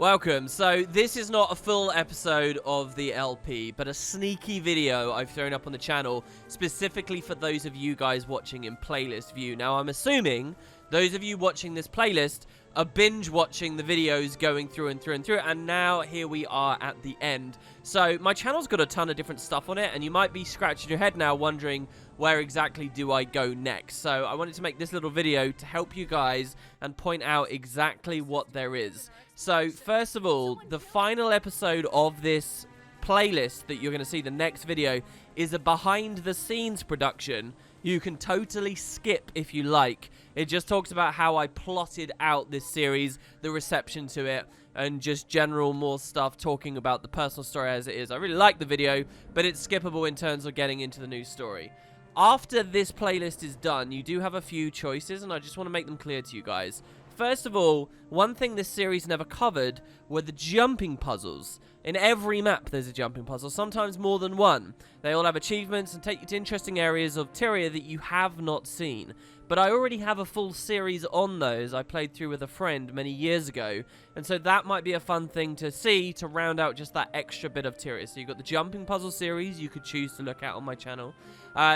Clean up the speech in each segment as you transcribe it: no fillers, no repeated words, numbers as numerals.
Welcome. So this is not a full episode of the LP, but a sneaky video I've thrown up on the channel specifically for those of you guys watching in playlist view. Now I'm assuming those of you watching this playlist are binge watching the videos going through and through and through, and now here we are at the end. So my channel's got a ton of different stuff on it, and you might be scratching your head now wondering where exactly do I go next. So I wanted to make this little video to help you guys and point out exactly what there is. So first of all, the final episode of this playlist that you're going to see, the next video, is a behind the scenes production. You can totally skip if you like. It just talks about how I plotted out this series, the reception to it, and just general more stuff talking about the personal story as it is. I really like the video, but it's skippable in terms of getting into the new story. After this playlist is done, you do have a few choices, and I just want to make them clear to you guys. First of all, one thing this series never covered were the jumping puzzles. In every map there's a jumping puzzle, sometimes more than one. They all have achievements and take you to interesting areas of Tyria that you have not seen. But I already have a full series on those I played through with a friend many years ago, and so that might be a fun thing to see to round out just that extra bit of Tyria. So you've got the jumping puzzle series you could choose to look at on my channel.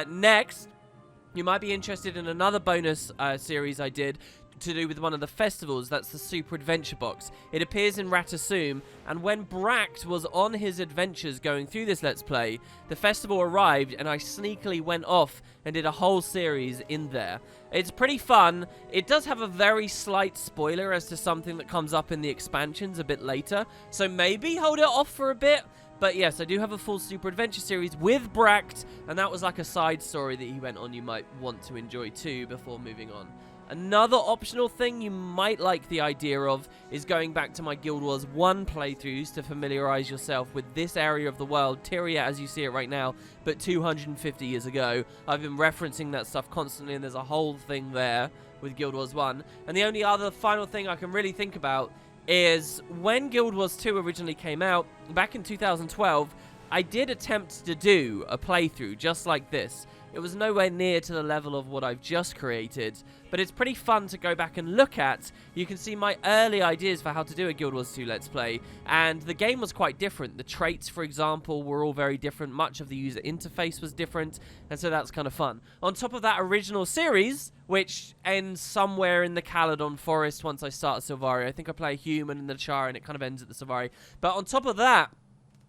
Next, you might be interested in another bonus series I did to do with one of the festivals. That's the Super Adventure Box. It appears in Ratasum, and when Bract was on his adventures going through this Let's Play, the festival arrived and I sneakily went off and did a whole series in there. It's pretty fun. It does have a very slight spoiler as to something that comes up in the expansions a bit later, so maybe hold it off for a bit. But yes, I do have a full Super Adventure series with Bract, and that was like a side story that he went on you might want to enjoy too before moving on. Another optional thing you might like the idea of is going back to my Guild Wars 1 playthroughs to familiarize yourself with this area of the world, Tyria as you see it right now, but 250 years ago. I've been referencing that stuff constantly, and there's a whole thing there with Guild Wars 1. And the only other final thing I can really think about is when Guild Wars 2 originally came out, back in 2012, I did attempt to do a playthrough just like this. It was nowhere near to the level of what I've just created, but it's pretty fun to go back and look at. You can see my early ideas for how to do a Guild Wars 2 Let's Play, and the game was quite different. The traits, for example, were all very different. Much of the user interface was different, and so that's kind of fun. On top of that original series, which ends somewhere in the Caledon Forest once I start Sylvaria. I think I play a human in the Char, and it kind of ends at the Sylvaria. But on top of that,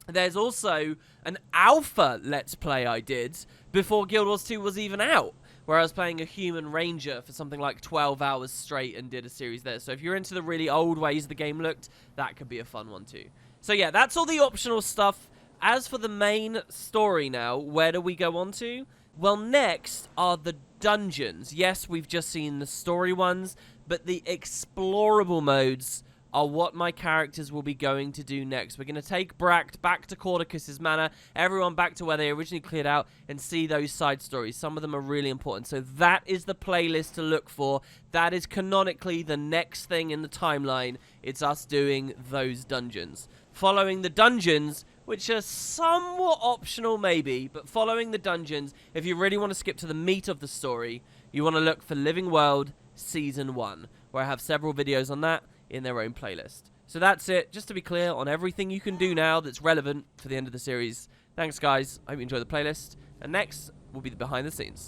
there's also an alpha Let's Play I did before Guild Wars 2 was even out, where I was playing a human ranger for something like 12 hours straight and did a series there. So if you're into the really old ways the game looked, that could be a fun one too. So yeah, that's all the optional stuff. As for the main story now, where do we go on to? Well, next are the dungeons. Yes, we've just seen the story ones, but the explorable modes are what my characters will be going to do next. We're going to take Bract back to Caudicus's manor, everyone back to where they originally cleared out, and see those side stories. Some of them are really important. So that is the playlist to look for. That is canonically the next thing in the timeline. It's us doing those dungeons. Following the dungeons, which are somewhat optional maybe, but following the dungeons, if you really want to skip to the meat of the story, you want to look for Living World Season 1, where I have several videos on that in their own playlist. So that's it, just to be clear on everything you can do now that's relevant for the end of the series. Thanks guys, I hope you enjoy the playlist, and next will be the behind the scenes.